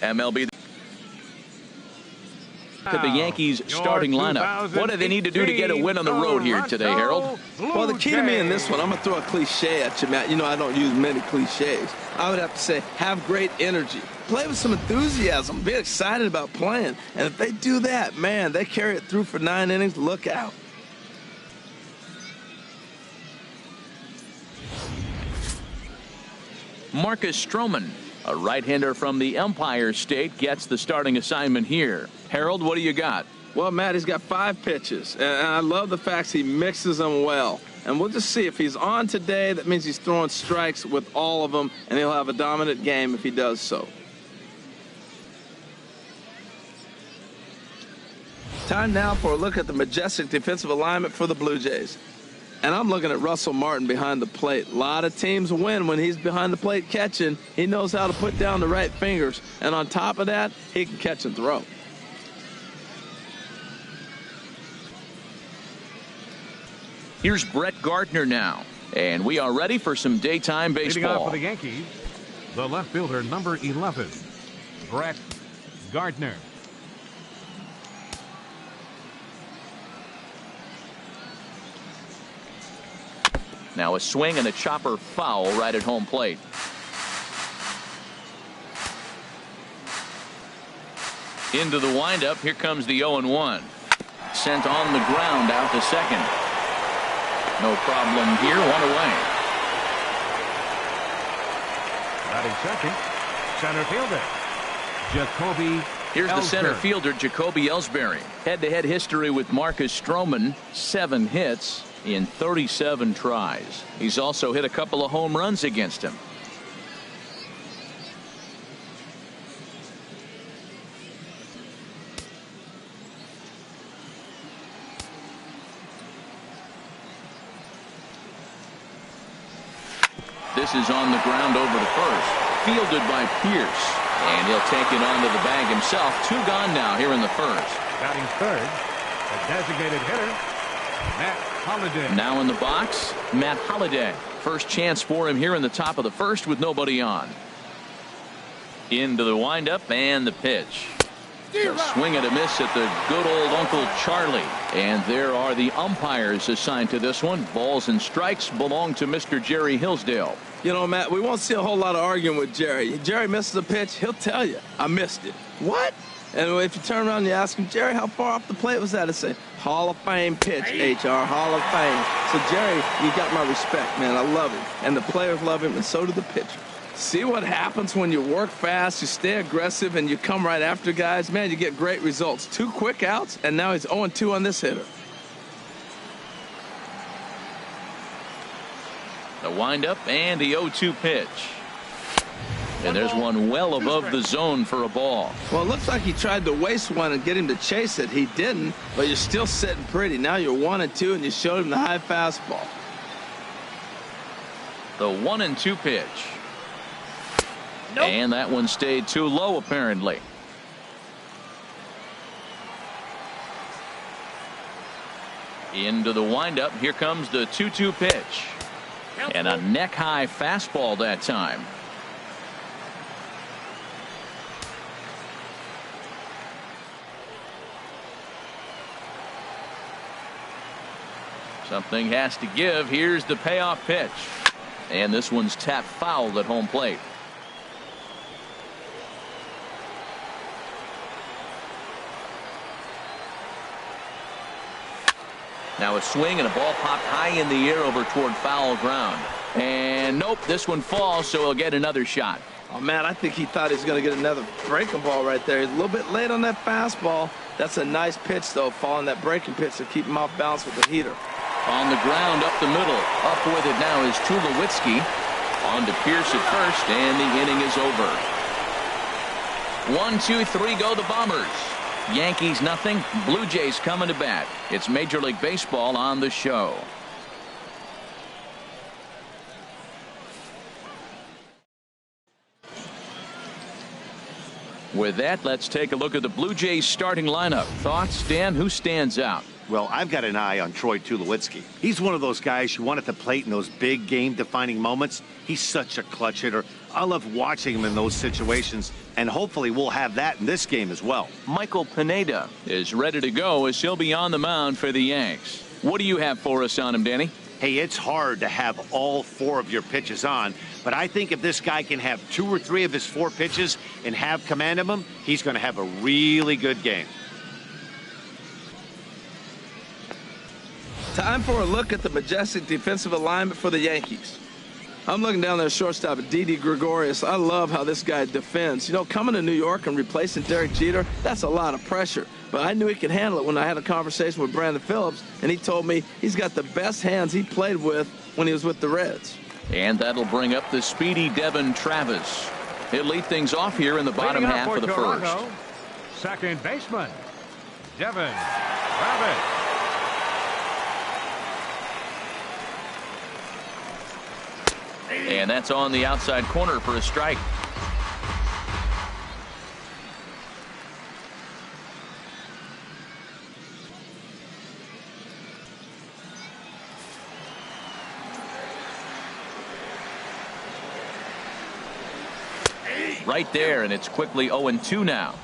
MLB. At the Yankees starting lineup. What do they need to do to get a win on the road here today, Harold? Well, the key to me in this one, I'm going to throw a cliche at you, Matt. You know I don't use many cliches. I would have to say have great energy. Play with some enthusiasm. Be excited about playing. And if they do that, man, they carry it through for 9 innings. Look out. Marcus Stroman, a right-hander from the Empire State, gets the starting assignment here. Harold, what do you got? Well, Matt, he's got 5 pitches, and I love the fact he mixes them well. And we'll just see if he's on today. That means he's throwing strikes with all of them, and he'll have a dominant game if he does so. Time now for a look at the majestic defensive alignment for the Blue Jays. And I'm looking at Russell Martin behind the plate. A lot of teams win when he's behind the plate catching. He knows how to put down the right fingers. And on top of that, he can catch and throw. Here's Brett Gardner now. And we are ready for some daytime baseball. Leading off for the Yankees, the left fielder, number 11, Brett Gardner. Now a swing and a chopper foul right at home plate. Into the windup. Here comes the 0-1. Sent on the ground out to second. No problem here. 1 away. Batting second, center fielder Jacoby. Here's the Ellsbury. center fielder, Jacoby Ellsbury. Head-to-head history with Marcus Stroman. 7 hits in 37 tries. He's also hit a couple of home runs against him. This is on the ground over to first. Fielded by Pierce. And he'll take it onto the bag himself. 2 gone now here in the first. Batting third, a designated hitter, Matt Holliday. Now in the box, Matt Holliday. First chance for him here in the top of the first with nobody on. Into the windup and the pitch. A swing and a miss at the good old Uncle Charlie. And there are the umpires assigned to this one. Balls and strikes belong to Mr. Jerry Hillsdale. You know, Matt, we won't see a whole lot of arguing with Jerry. Jerry misses a pitch, he'll tell you, I missed it. What? And if you turn around and you ask him, Jerry, how far off the plate was that? He'll say, Hall of Fame pitch, HR, Hall of Fame. So, Jerry, you got my respect, man. I love him. And the players love him, and so do the pitchers. See what happens when you work fast, you stay aggressive, and you come right after guys? Man, you get great results. 2 quick outs, and now he's 0-2 on this hitter. The windup and the 0-2 pitch. And there's one well above the zone for a ball. Well, it looks like he tried to waste one and get him to chase it. He didn't, but you're still sitting pretty. Now you're 1-2, and you showed him the high fastball. The 1-2 pitch. Nope. And that one stayed too low, apparently. Into the windup. Here comes the 2-2 pitch. And a neck-high fastball that time. Something has to give. Here's the payoff pitch. And this one's tapped foul at home plate. Now a swing and a ball popped high in the air over toward foul ground. And nope, this one falls, so he'll get another shot. Oh, man, I think he thought he was going to get another breaking ball right there. He's a little bit late on that fastball. That's a nice pitch, though, following that breaking pitch to keep him off balance with the heater. On the ground up the middle. Up with it now is Tulowitzki. On to Pierce at first, and the inning is over. 1, 2, 3 go the Bombers. Yankees nothing. Blue Jays coming to bat. It's Major League Baseball on the show. With that, let's take a look at the Blue Jays starting lineup. Thoughts, Dan? Who stands out? Well, I've got an eye on Troy Tulowitzki. He's one of those guys you want at the plate in those big game-defining moments. He's such a clutch hitter. I love watching him in those situations, and hopefully we'll have that in this game as well. Michael Pineda is ready to go as he'll be on the mound for the Yanks. What do you have for us on him, Danny? Hey, it's hard to have all 4 of your pitches on, but I think if this guy can have 2 or 3 of his 4 pitches and have command of them, he's going to have a really good game. Time for a look at the majestic defensive alignment for the Yankees. I'm looking down there at shortstop at Didi Gregorius. I love how this guy defends. You know, coming to New York and replacing Derek Jeter, that's a lot of pressure. But I knew he could handle it when I had a conversation with Brandon Phillips, and he told me he's got the best hands he played with when he was with the Reds. And that'll bring up the speedy Devin Travis. He'll lead things off here in the bottom half of the first. Second baseman, Devin Travis. And that's on the outside corner for a strike. Right there, and it's quickly 0-2 now.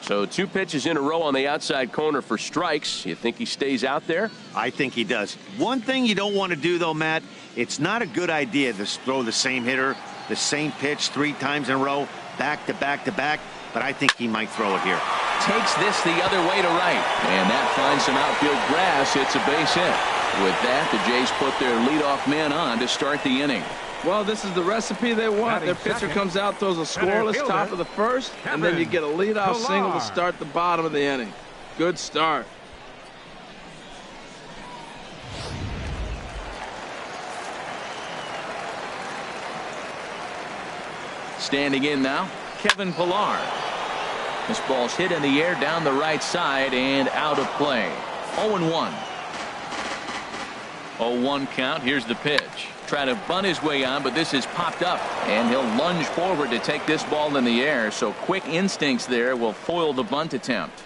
So 2 pitches in a row on the outside corner for strikes. You think he stays out there? I think he does. One thing you don't want to do, though, Matt, it's not a good idea to throw the same hitter, the same pitch 3 times in a row, back to back to back, but I think he might throw it here. Takes this the other way to right, and that finds some outfield grass. It's a base hit. With that, the Jays put their leadoff man on to start the inning. Well, this is the recipe they want. Their pitcher comes out, throws a scoreless top of the first, and then you get a leadoff single to start the bottom of the inning. Good start. Standing in now, Kevin Pillar. This ball's hit in the air down the right side and out of play. 0-1. 0-1 count. Here's the pitch. Try to bunt his way on, but this is popped up, and he'll lunge forward to take this ball in the air. So quick instincts there will foil the bunt attempt.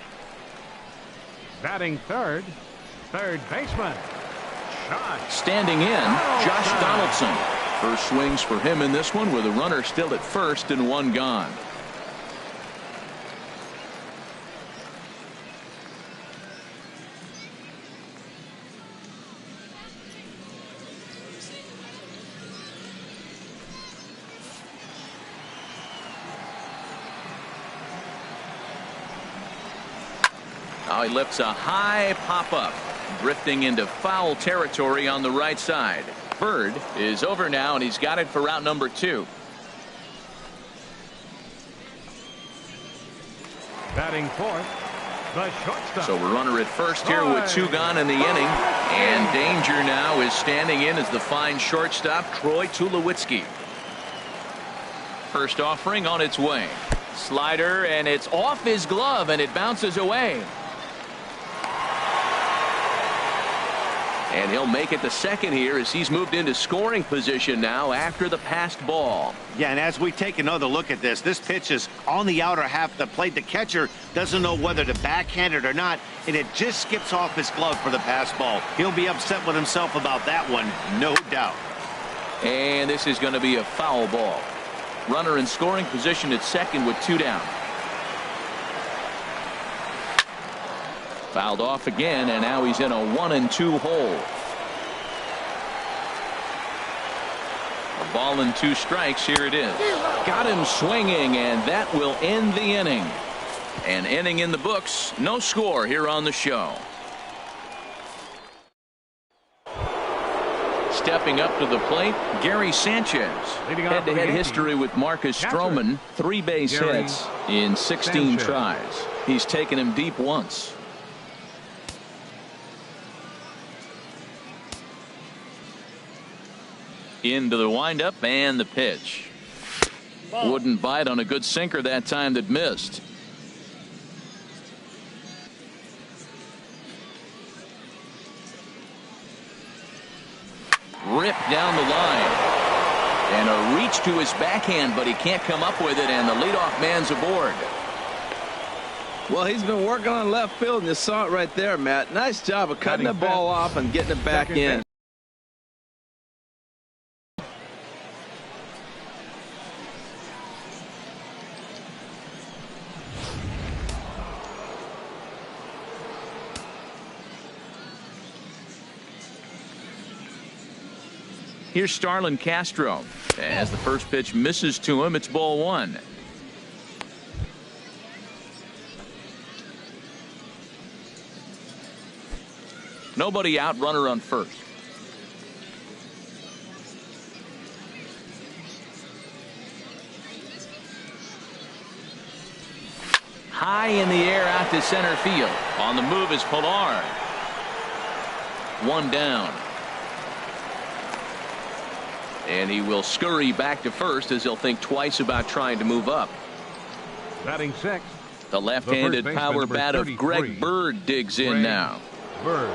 Batting third baseman, standing in, Josh Donaldson. First swings for him in this one with a runner still at first and 1 gone. Now he lifts a high pop-up, drifting into foul territory on the right side. Bird is over now, and he's got it for route number 2. Batting fourth, the shortstop. So a runner at first here with 2 gone in the inning. And danger now is standing in as the fine shortstop, Troy Tulowitzki. First offering on its way. Slider, and it's off his glove, and it bounces away. And he'll make it the second here as he's moved into scoring position now after the passed ball. Yeah, and as we take another look at this pitch is on the outer half of the plate. The catcher doesn't know whether to backhand it or not, and it just skips off his glove for the pass ball. He'll be upset with himself about that one, no doubt. And this is going to be a foul ball. Runner in scoring position at second with 2 down. Fouled off again, and now he's in a 1-2 hole. A ball and 2 strikes. Here it is. Got him swinging, and that will end the inning. An inning in the books. No score here on the show. Stepping up to the plate, Gary Sanchez. Head-to-head history with Marcus Stroman. 3 base hits in 16 tries. He's taken him deep once. Into the windup and the pitch. Wouldn't bite on a good sinker that time that missed. Ripped down the line. And a reach to his backhand, but he can't come up with it, and the leadoff man's aboard. Well, he's been working on left field, and you saw it right there, Matt. Nice job of cutting the ball off and getting it back in. Here's Starlin Castro. As the first pitch misses to him, it's ball one. Nobody out, runner on first. High in the air out to center field. On the move is Pilar. One down. And he will scurry back to first as he'll think twice about trying to move up. Batting six. The left-handed power bat of Greg Bird digs in now. Bird.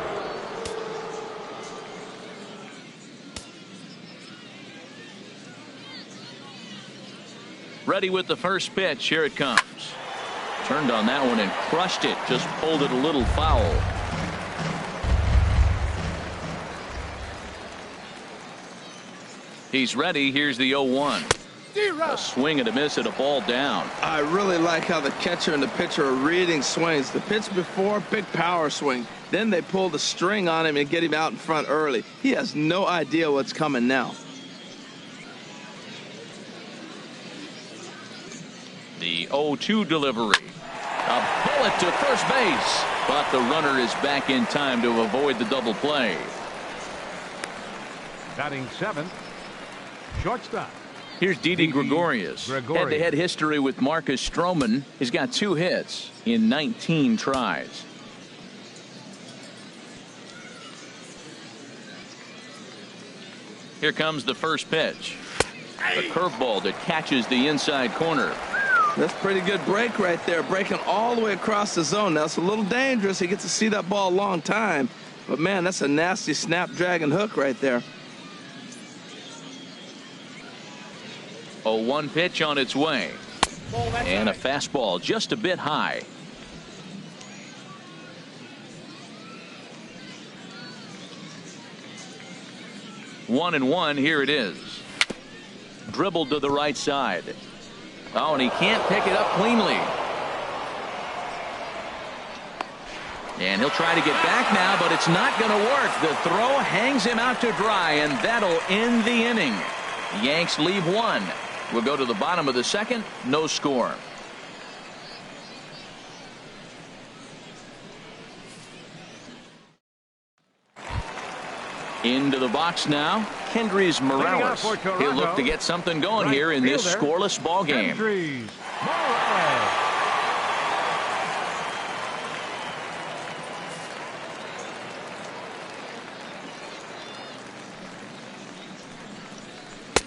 Ready with the first pitch. Here it comes. Turned on that one and crushed it. Just pulled it a little foul. He's ready. Here's the 0-1. A swing and a miss at a ball down. I really like how the catcher and the pitcher are reading swings. The pitch before, big power swing. Then they pull the string on him and get him out in front early. He has no idea what's coming now. The 0-2 delivery. A bullet to first base. But the runner is back in time to avoid the double play. Batting seventh. Shortstop. Here's Didi Gregorius. Head-to-head history with Marcus Stroman. He's got 2 hits in 19 tries. Here comes the first pitch. A curveball that catches the inside corner. That's a pretty good break right there, breaking all the way across the zone. Now, it's a little dangerous. He gets to see that ball a long time. But, man, that's a nasty snapdragon hook right there. 0-1 pitch on its way. And a fastball just a bit high. One and one. Here it is. Dribbled to the right side. Oh, and he can't pick it up cleanly. And he'll try to get back now, but it's not going to work. The throw hangs him out to dry, and that'll end the inning. Yanks leave one. We'll go to the bottom of the second. No score. Into the box now, Kendrys Morales. He'll look to get something going here in this scoreless ball game.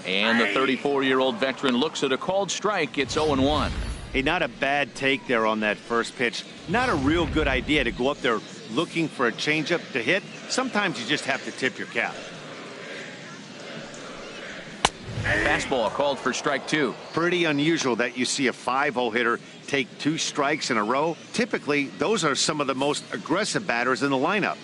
And the 34-year-old veteran looks at a called strike. It's 0-1. Hey, not a bad take there on that first pitch. Not a real good idea to go up there looking for a changeup to hit. Sometimes you just have to tip your cap. Fastball called for strike 2. Pretty unusual that you see a 5-0 hitter take 2 strikes in a row. Typically, those are some of the most aggressive batters in the lineup.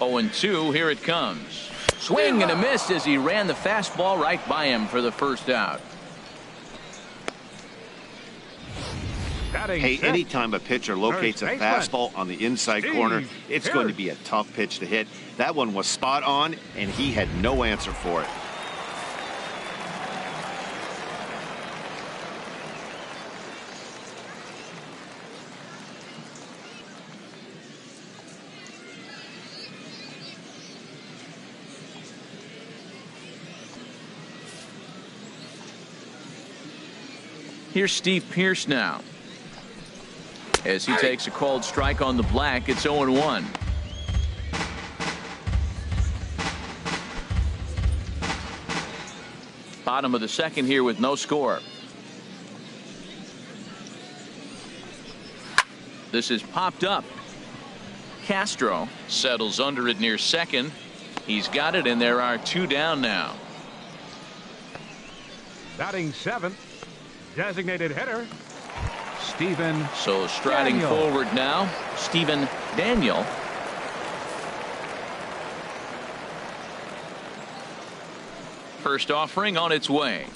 Oh, and 2. Here it comes. Swing and a miss as he ran the fastball right by him for the first out. Hey, anytime a pitcher locates a fastball on the inside corner, it's going to be a tough pitch to hit. That one was spot on, and he had no answer for it. Here's Steve Pearce now. As he takes a called strike on the black, it's 0-1. Bottom of the second here with no score. This is popped up. Castro settles under it near second. He's got it, and there are 2 down now. Batting 7th, designated hitter, Stephen. So striding forward now, Stephen Daniel. First offering on its way.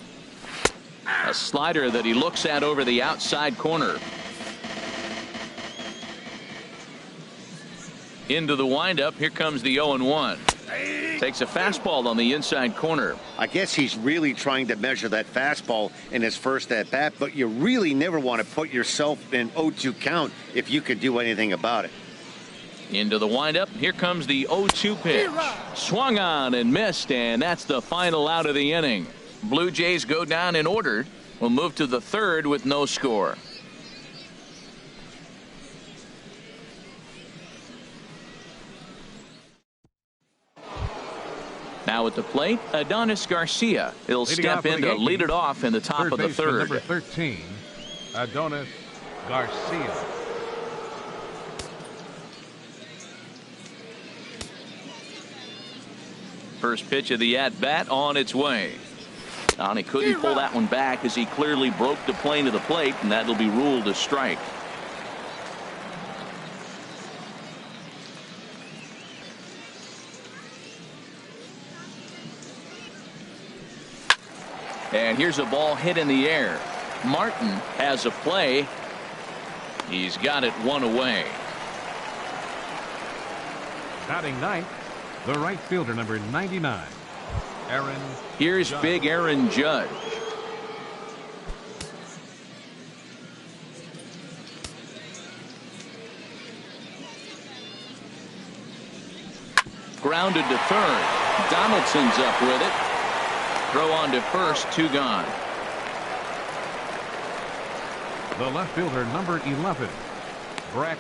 A slider that he looks at over the outside corner. Into the windup. Here comes the 0-1. Takes a fastball on the inside corner. I guess he's really trying to measure that fastball in his first at bat, but you really never want to put yourself in 0-2 count if you could do anything about it. Into the windup. Here comes the 0-2 pitch. Swung on and missed, and that's the final out of the inning. Blue Jays go down in order. We'll move to the third with no score. Now at the plate, Adonis Garcia. He'll step in to lead it off in the top of the third. Number 13, Adonis Garcia. First pitch of the at-bat on its way. And he couldn't pull that one back as he clearly broke the plane of the plate, and that'll be ruled a strike. And here's a ball hit in the air. Martin has a play. He's got it one away. Batting ninth, the right fielder, number 99, Aaron. Here's Judge. big Aaron Judge. Grounded to third. Donaldson's up with it. Throw on to first, 2 gone. The left fielder, number 11, Brett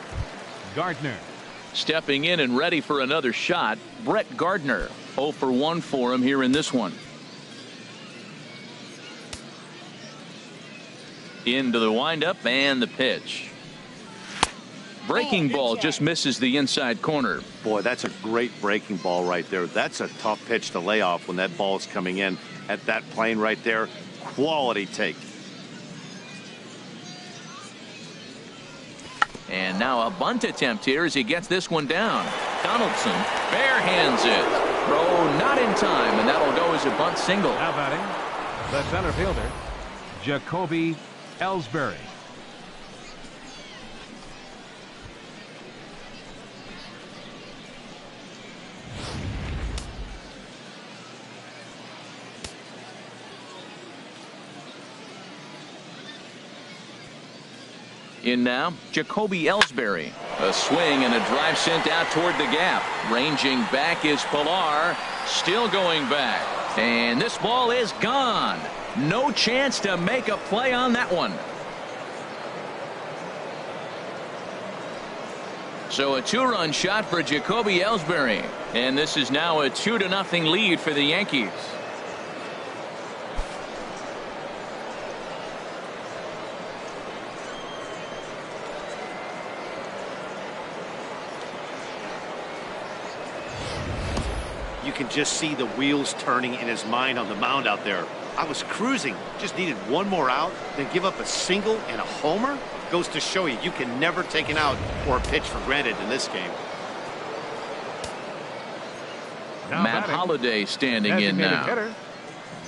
Gardner. Stepping in and ready for another shot, Brett Gardner. 0 for 1 for him here in this one. Into the windup and the pitch. Breaking ball just misses the inside corner. Boy, that's a great breaking ball right there. That's a tough pitch to lay off when that ball is coming in at that plane right there. Quality take. And now a bunt attempt here as he gets this one down. Donaldson bare hands it. Throw not in time, and that'll go as a bunt single. Now batting, the center fielder, Jacoby Ellsbury. In now, Jacoby Ellsbury. A swing and a drive sent out toward the gap. Ranging back is Pilar. Still going back. And this ball is gone. No chance to make a play on that one. So a 2-run shot for Jacoby Ellsbury. And this is now a 2-0 lead for the Yankees. You can just see the wheels turning in his mind on the mound out there. I was cruising, just needed one more out, then give up a single and a homer. Goes to show you can never take an out or a pitch for granted in this game. Now Matt batting, Holliday standing in designated now. hitter,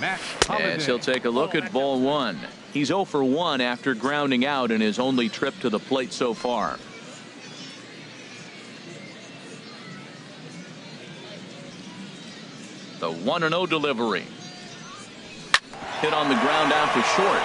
Matt Holliday. As he'll take a look at ball 1. He's 0 for 1 after grounding out in his only trip to the plate so far. The 1-0 delivery. Hit on the ground out to short.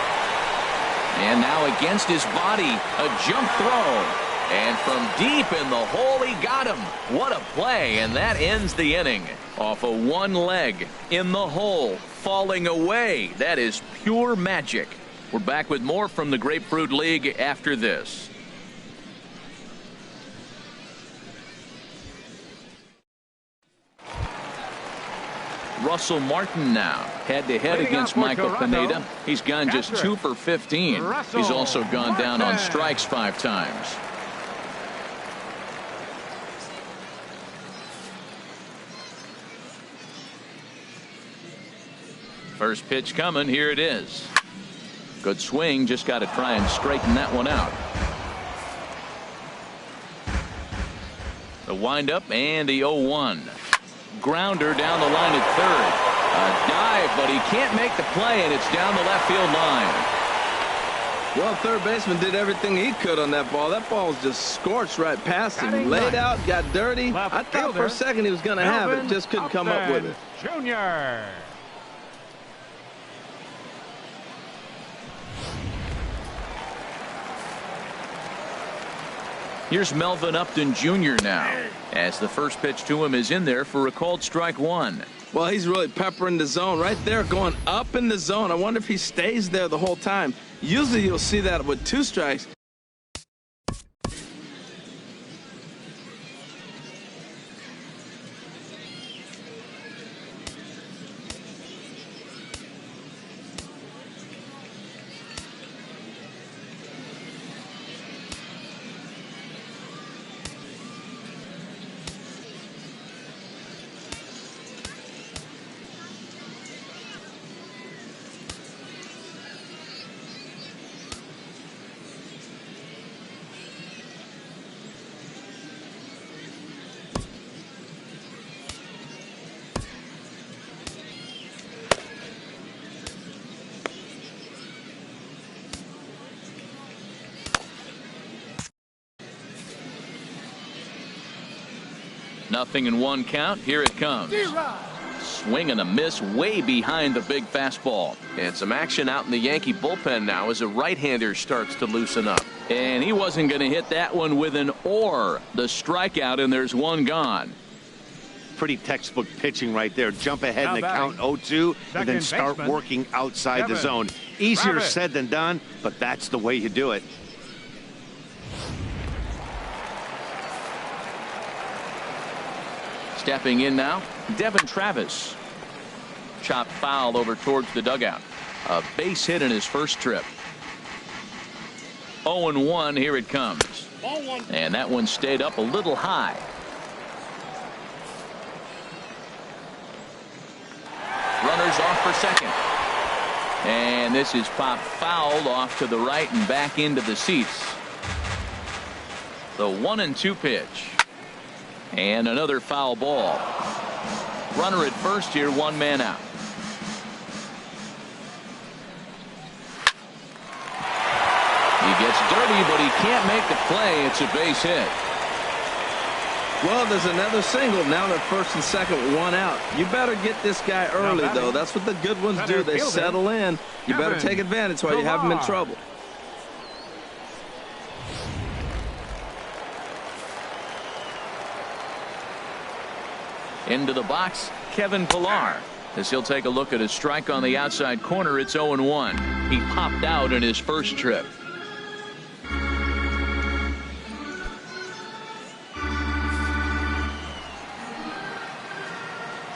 And now against his body, a jump throw. And from deep in the hole, he got him. What a play, and that ends the inning. Off of one leg, in the hole, falling away. That is pure magic. We're back with more from the Grapefruit League after this. Russell Martin now head-to-head against Michael Pineda. He's gone just 2 for 15. He's also gone down on strikes 5 times. First pitch coming. Here it is. Good swing. Just got to try and straighten that one out. The windup and the 0-1. Grounder down the line at third. A dive, but he can't make the play, and it's down the left field line. Well, third baseman did everything he could on that ball. That ball was just scorched right past him. Batting Laid ninth. out, got dirty. Left I thought for fielder, a second he was going to have it. Melvin Just couldn't come up with it. Jr. Here's Melvin Upton Jr. now, as the first pitch to him is in there for a called strike one. Well, he's really peppering the zone right there, going up in the zone. I wonder if he stays there the whole time. Usually you'll see that with 2 strikes. Nothing in 1 count. Here it comes. Swing and a miss way behind the big fastball. And some action out in the Yankee bullpen now as a right-hander starts to loosen up. And he wasn't going to hit that one with an or. The strikeout, and there's 1 gone. Pretty textbook pitching right there. Jump ahead in the batting, count 0-2 and then second start baseman, working outside the Kevin zone. Easier Travis. said than done, but that's the way you do it. Stepping in now, Devin Travis. Chopped foul over towards the dugout. A base hit in his first trip. 0-1, here it comes. And that one stayed up a little high. Runners off for second. And this is popped fouled off to the right and back into the seats. The 1-2 pitch. And another foul ball. Runner at first here, 1 man out. He gets dirty, but he can't make the play. It's a base hit. Well, there's another single. Now they're first and second, 1 out. You better get this guy early, though. That's what the good ones do. They settle in. You better take advantage while you have them in trouble. Into the box, Kevin Pillar. As he'll take a look at a strike on the outside corner, it's 0-1. He popped out in his first trip.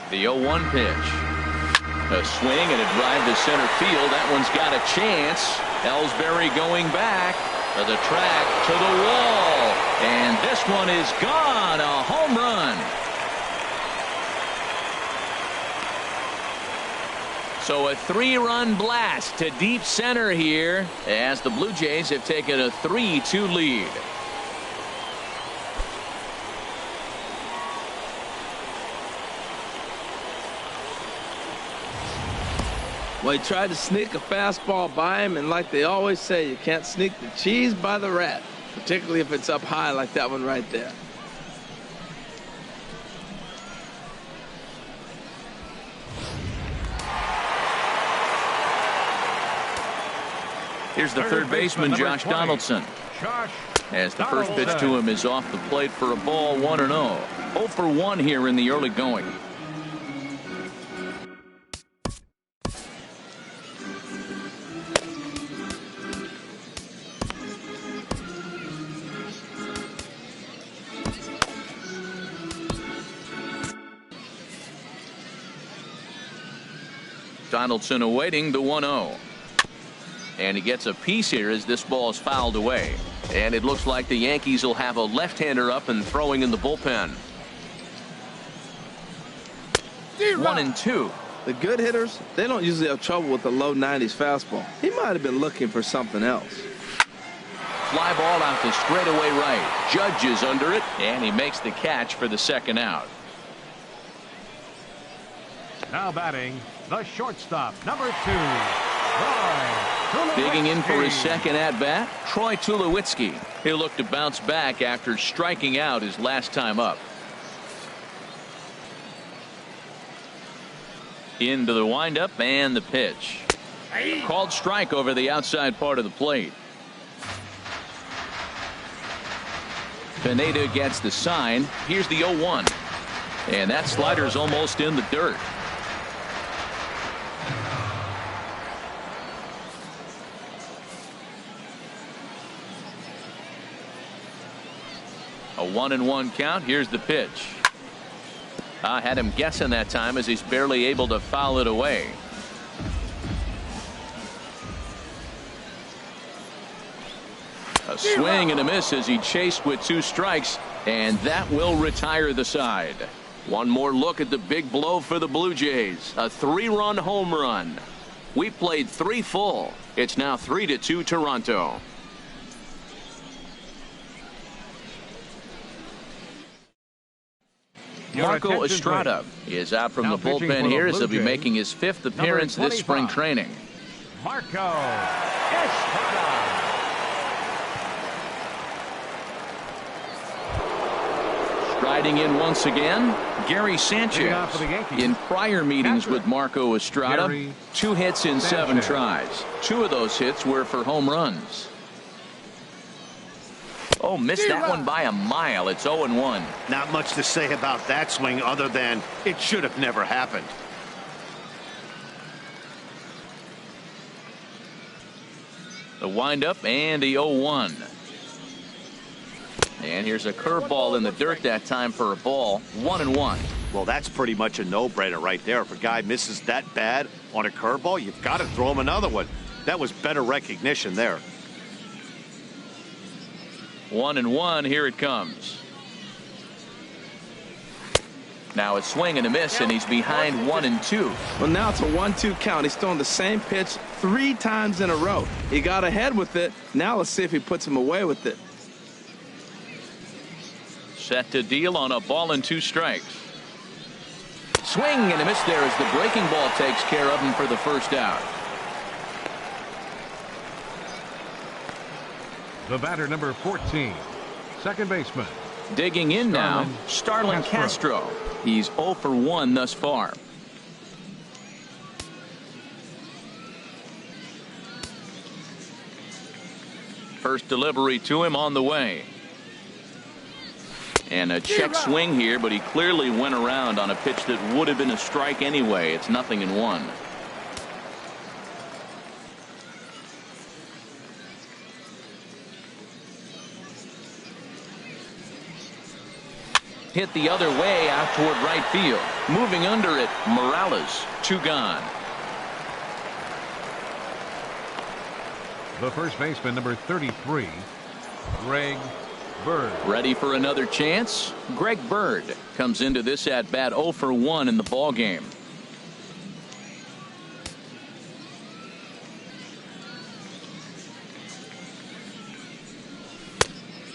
The 0-1 pitch. A swing and a drive to center field. That one's got a chance. Ellsbury going back to the track, to the wall. And this one is gone. A home run. So a 3-run blast to deep center here as the Blue Jays have taken a 3-2 lead. Well, he tried to sneak a fastball by him, and like they always say, you can't sneak the cheese by the rat, particularly if it's up high like that one right there. Here's the third baseman, Josh Donaldson. As the first pitch to him is off the plate for a ball, 1-0. 0 for 1 here in the early going. Donaldson awaiting the 1-0. And he gets a piece here as this ball is fouled away. And it looks like the Yankees will have a left-hander up and throwing in the bullpen. 1-2. The good hitters, they don't usually have trouble with the low 90s fastball. He might have been looking for something else. Fly ball out to straightaway right. Judge is under it, and he makes the catch for the second out. Now batting, the shortstop, number 2, Digging in for his second at-bat, Troy Tulowitzki. He'll look to bounce back after striking out his last time up. Into the windup and the pitch. Called strike over the outside part of the plate. Pineda gets the sign. Here's the 0-1. And that slider's almost in the dirt. A 1-1 count. Here's the pitch. I had him guessing that time as he's barely able to foul it away. A swing and a miss as he chased with 2 strikes, and that will retire the side. One more look at the big blow for the Blue Jays. A 3-run home run. We played 3 full. It's now 3-2 Toronto. Marco Estrada is out from the bullpen here as he'll be making his 5th appearance this spring training. Marco Estrada. Striding in once again, Gary Sanchez. In prior meetings with Marco Estrada, 2 hits in 7 tries. 2 of those hits were for home runs. Oh, missed that one by a mile. It's 0-1. Not much to say about that swing other than it should have never happened. The windup and the 0-1. And here's a curveball in the dirt that time for a ball. 1-1. Well, that's pretty much a no-brainer right there. If a guy misses that bad on a curveball, you've got to throw him another one. That was better recognition there. 1-1. Here it comes. Now a swing and a miss, and he's behind 1-2. Well, now it's a 1-2 count. He's throwing the same pitch 3 times in a row. He got ahead with it. Now let's see if he puts him away with it. Set to deal on a ball and 2 strikes. Swing and a miss there as the breaking ball takes care of him for the first out. The batter, number 14, second baseman. Digging in now, Starlin Castro. He's 0 for 1 thus far. First delivery to him on the way. And a check swing here, but he clearly went around on a pitch that would have been a strike anyway. It's 0-1. Hit the other way out toward right field. Moving under it, Morales. 2 gone. The first baseman, number 33, Greg Bird. Ready for another chance? Greg Bird comes into this at bat 0 for 1 in the ball game.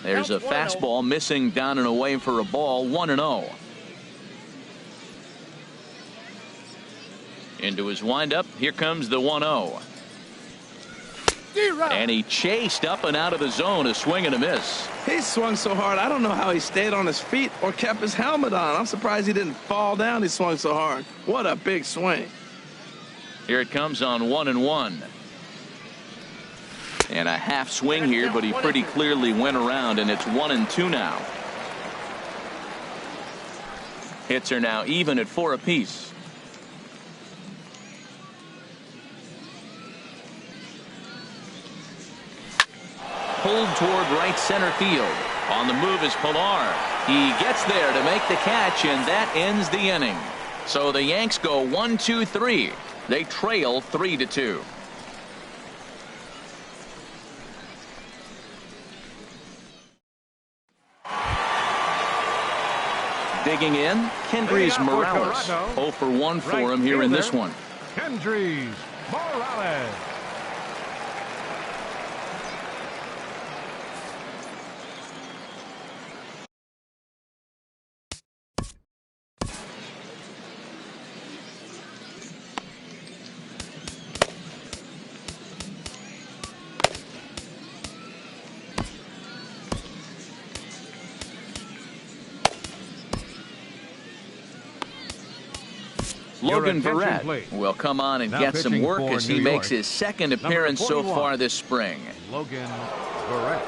There's a fastball missing down and away for a ball. 1-0. Into his windup. Here comes the 1-0. And he chased up and out of the zone. A swing and a miss. He swung so hard, I don't know how he stayed on his feet or kept his helmet on. I'm surprised he didn't fall down. He swung so hard. What a big swing. Here it comes on 1-1. And a half swing here, but he pretty clearly went around, and it's 1-2 now. Hits are now even at 4 apiece. Pulled toward right center field. On the move is Pilar. He gets there to make the catch, and that ends the inning. So the Yanks go 1-2-3. They trail 3-2. Digging in, Kendrys Morales. 0 for 1 for him here in this one. Kendrys Morales. Logan attention, Verrett please. will come on and Now get some pitching work for as New he York, makes his second number appearance so 41, far this spring. Logan Verrett.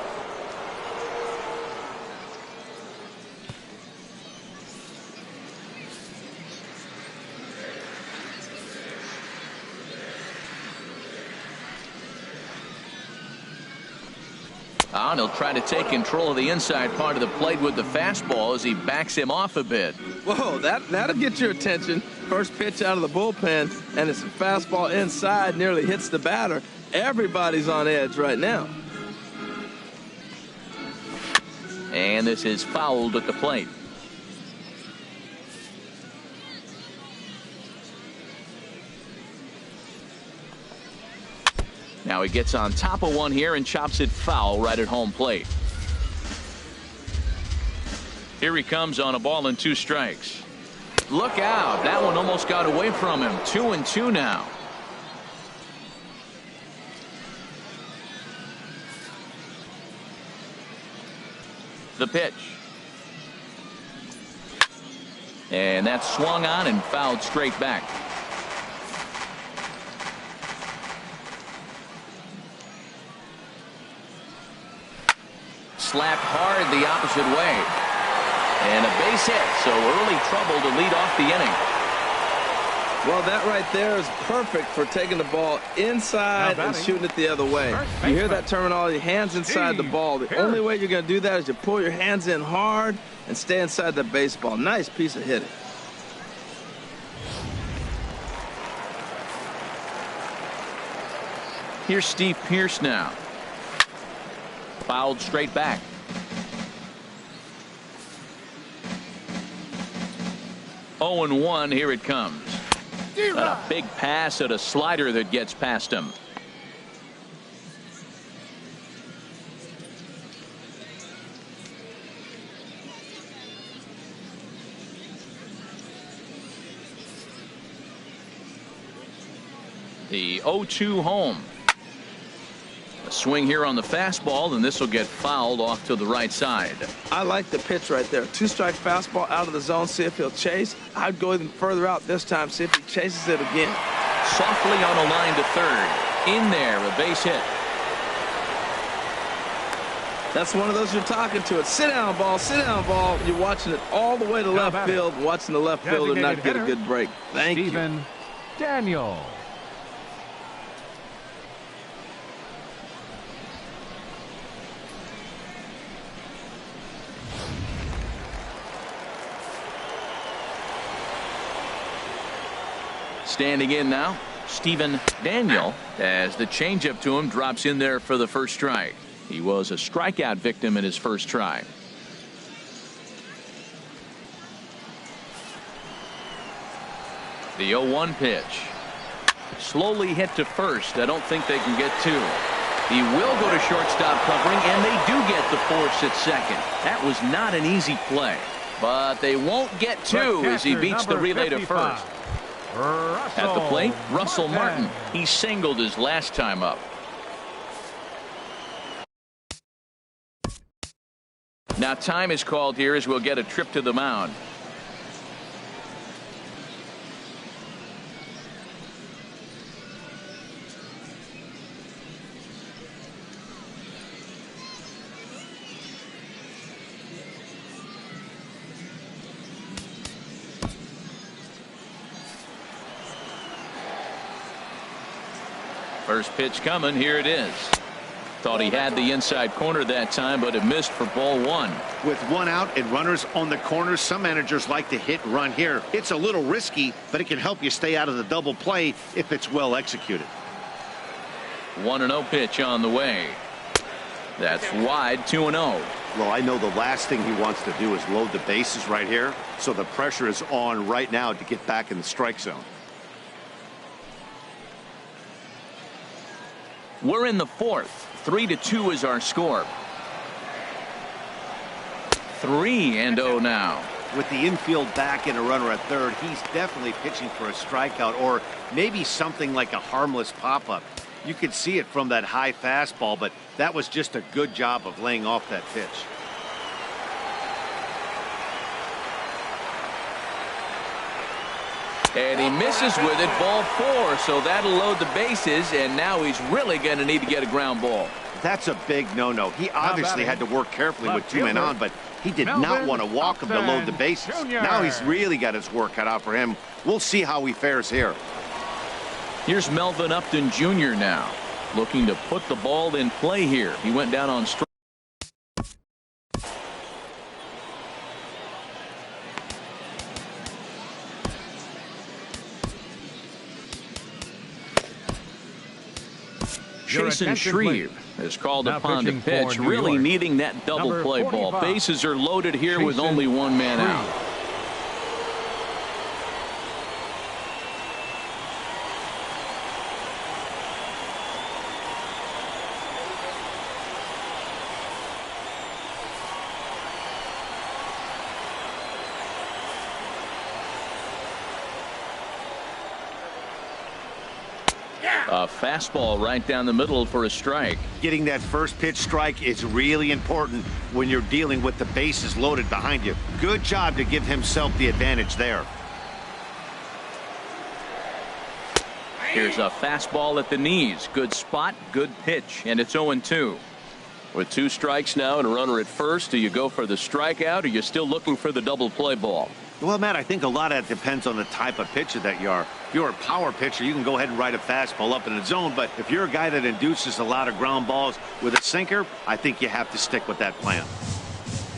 And he'll try to take control of the inside part of the plate with the fastball as he backs him off a bit. Whoa, that'll get your attention. First pitch out of the bullpen, and it's a fastball inside, nearly hits the batter. Everybody's on edge right now. And this is fouled at the plate. Now he gets on top of one here and chops it foul right at home plate. Here he comes on a ball and 2 strikes. Look out. That one almost got away from him. 2-2 now. The pitch. And that's swung on and fouled straight back. Slapped hard the opposite way. And a base hit, so early trouble to lead off the inning. Well, that right there is perfect for taking the ball inside and shooting it the other way. You hear that terminology, hands inside the ball. The only way you're going to do that is you pull your hands in hard and stay inside the baseball. Nice piece of hitting. Here's Steve Pearce now. Fouled straight back. Oh and 1, here it comes. And a big pass at a slider that gets past him. The 0-2 home. A swing here on the fastball, and this will get fouled off to the right side. I like the pitch right there. 2-strike fastball out of the zone, see if he'll chase. I'd go even further out this time, see if he chases it again. Softly on a line to third. In there, a base hit. That's one of those you're talking to. It. Sit down, ball. Sit down, ball. You're watching it all the way to left field, watching the left fielder not get a good break. Thank you. Stephen Daniel. Standing in now, Stephen Daniel, as the changeup to him drops in there for the first strike. He was a strikeout victim in his first try. The 0-1 pitch. Slowly hit to first. I don't think they can get 2. He will go to shortstop covering, and they do get the force at second. That was not an easy play, but they won't get 2 as he beats the relay to first. At the plate, Russell Martin. He singled his last time up. Now time is called here as we'll get a trip to the mound. First pitch coming. Here it is. Thought he had the inside corner that time, but it missed for ball 1. With 1 out and runners on the corners, some managers like to hit and run here. It's a little risky, but it can help you stay out of the double play if it's well executed. 1-0 pitch on the way. That's wide. 2-0. Well, I know the last thing he wants to do is load the bases right here, so the pressure is on right now to get back in the strike zone. We're in the 4th. 3-2 is our score. 3-0 now. With the infield back and a runner at third, he's definitely pitching for a strikeout or maybe something like a harmless pop-up. You could see it from that high fastball, but that was just a good job of laying off that pitch. And he misses with it, ball 4, so that'll load the bases, and now he's really going to need to get a ground ball. That's a big no-no. He obviously had to work carefully with 2 men on, but he did not want to walk him to load the bases. Now he's really got his work cut out for him. We'll see how he fares here. Here's Melvin Upton Jr. now, looking to put the ball in play here. He went down on strike. Jason Shreve is called upon to pitch, really needing that double play ball. Bases are loaded here with only 1 man out. A fastball right down the middle for a strike. Getting that first pitch strike is really important when you're dealing with the bases loaded behind you. Good job to give himself the advantage there. Here's a fastball at the knees. Good spot, good pitch, and it's 0-2. With 2 strikes now and a runner at first, do you go for the strikeout, or are you still looking for the double play ball? Well, Matt, I think a lot of that depends on the type of pitcher that you are. If you're a power pitcher, you can go ahead and ride a fastball up in the zone. But if you're a guy that induces a lot of ground balls with a sinker, I think you have to stick with that plan.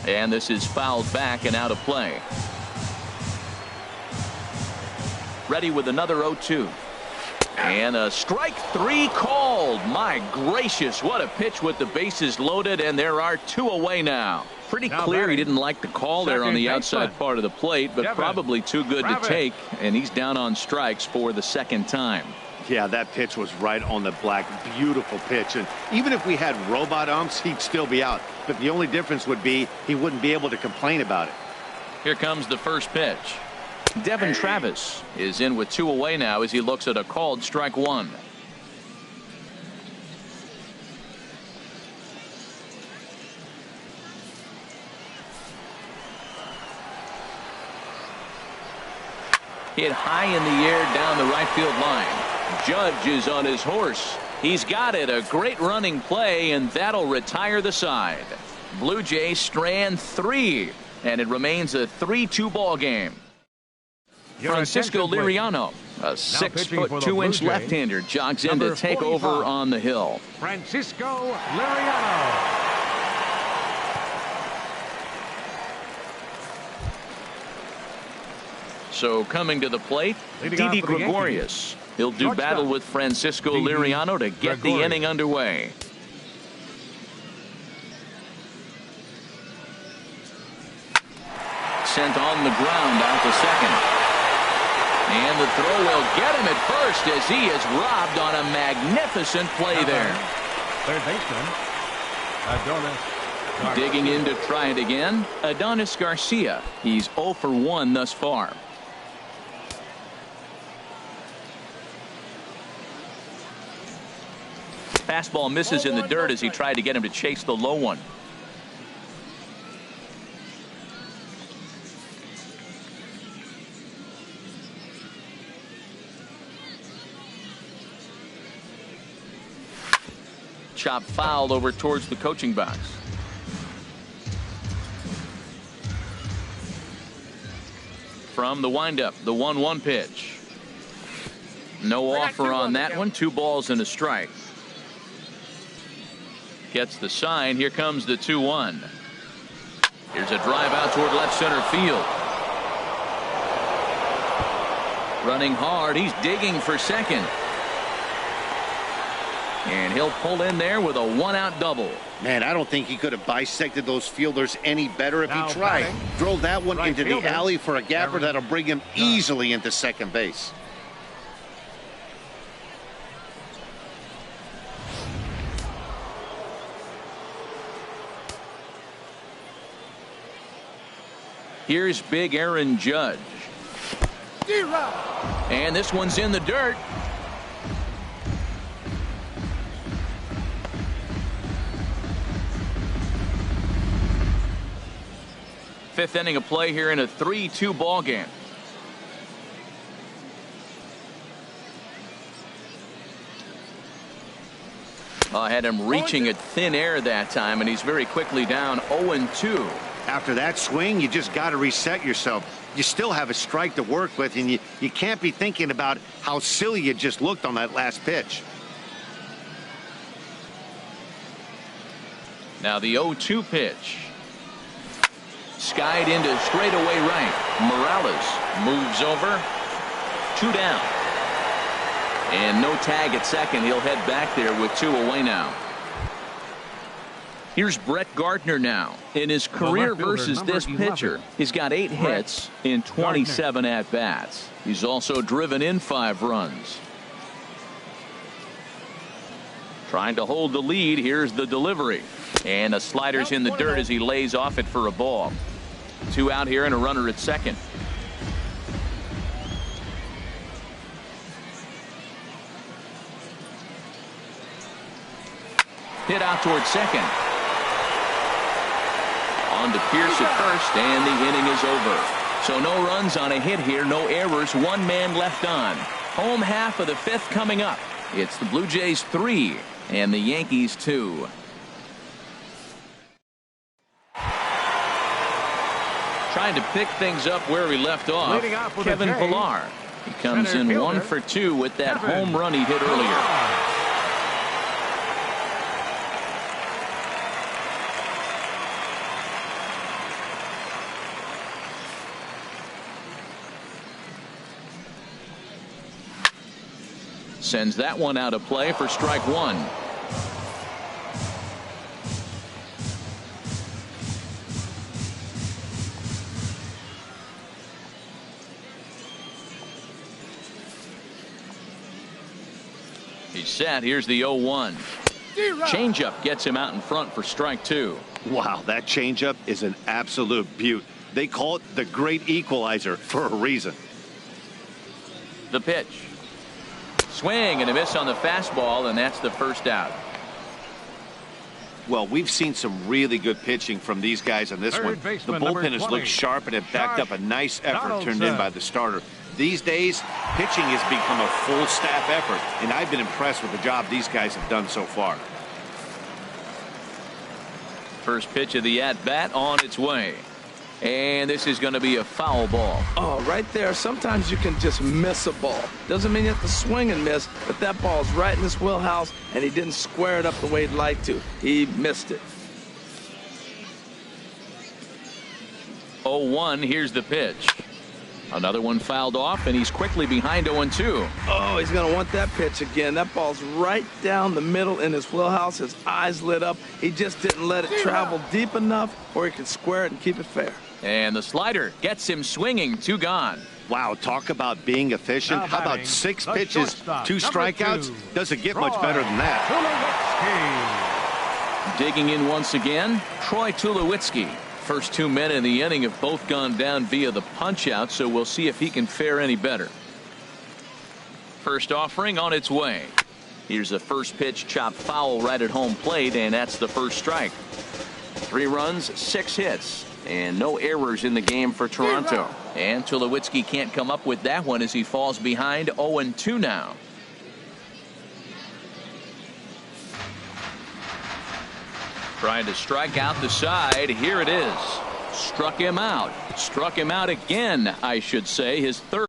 And this is fouled back and out of play. Ready with another 0-2. And a strike 3 called. My gracious, what a pitch with the bases loaded, and there are 2 away now. Pretty clear he didn't like the call there on the outside part of the plate, but probably too good to take, and he's down on strikes for the 2nd time. Yeah, that pitch was right on the black. Beautiful pitch. And even if we had robot umps, he'd still be out. But the only difference would be he wouldn't be able to complain about it. Here comes the first pitch. Devin Travis is in with 2 away now as he looks at a called strike 1. Hit high in the air down the right field line. Judge is on his horse. He's got it. A great running play, and that'll retire the side. Blue Jays strand 3, and it remains a 3-2 ball game. Francisco Liriano, a 6'2" left-hander, jogs in to take over on the hill. Francisco Liriano. So coming to the plate, Didi Gregorius. He'll do battle with Francisco Liriano to get the inning underway. Sent on the ground out to second. And the throw will get him at first as he is robbed on a magnificent play there. Third baseman, Adonis. Digging in to try it again, Adonis Garcia. He's 0 for 1 thus far. Fastball misses in the dirt as he tried to get him to chase the low one. Chop foul over towards the coaching box. From the windup, the 1-1 pitch. No offer on that one. 2 balls and a strike. Gets the sign. Here comes the 2-1. Here's a drive out toward left center field. Running hard. He's digging for second. And he'll pull in there with a 1-out double. Man, I don't think he could have bisected those fielders any better if he tried. Drove that one into the alley for a gapper that'll bring him easily into second base. Here's big Aaron Judge. And this one's in the dirt. Fifth inning of play here in a 3-2 ball game. Had him reaching at thin air that time, and he's very quickly down 0-2. After that swing, you just got to reset yourself. You still have a strike to work with, and you can't be thinking about how silly you just looked on that last pitch. Now the 0-2 pitch. Skied into straightaway right. Morales moves over. 2 down. And no tag at second. He'll head back there with 2 away now. Here's Brett Gardner now. In his career versus this pitcher, he's got 8 hits in 27 at-bats. He's also driven in 5 runs. Trying to hold the lead. Here's the delivery. And the slider's in the dirt as he lays off it for a ball. 2 out here and a runner at second. Hit out towards second. On to Pierce at first, and the inning is over. So no runs on a hit here, no errors, 1 man left on. Home half of the 5th coming up. It's the Blue Jays 3 and the Yankees 2. Trying to pick things up where we left off, Kevin Pillar. He comes in 1 for 2 with that home run he hit earlier. Sends that one out of play for strike 1. He's set. Here's the 0-1. Changeup gets him out in front for strike 2. Wow, that changeup is an absolute beaut. They call it the great equalizer for a reason. The pitch. Swing and a miss on the fastball, and that's the first out. Well, we've seen some really good pitching from these guys on this one. The bullpen has looked sharp and it backed up a nice effort turned in by the starter. These days, pitching has become a full staff effort, and I've been impressed with the job these guys have done so far. First pitch of the at-bat on its way. And this is going to be a foul ball. Oh, right there. Sometimes you can just miss a ball. Doesn't mean you have to swing and miss, but that ball's right in his wheelhouse, and he didn't square it up the way he'd like to. He missed it. 0-1. Here's the pitch. Another one fouled off, and he's quickly behind 0-2. Oh, he's going to want that pitch again. That ball's right down the middle in his wheelhouse. His eyes lit up. He just didn't let it travel deep enough where he could square it and keep it fair. And the slider gets him swinging. 2 gone. Wow, talk about being efficient. How about 6 pitches, 2 strikeouts? Doesn't get much better than that. Digging in once again, Troy Tulowitzki. First 2 men in the inning have both gone down via the punch-out, so we'll see if he can fare any better. First offering on its way. Here's a first pitch chopped foul right at home plate, and that's the first strike. 3 runs, 6 hits, and no errors in the game for Toronto. And Tulowitzki can't come up with that one as he falls behind 0-2 now. Trying to strike out the side. Here it is. Struck him out. Struck him out again, I should say. His third.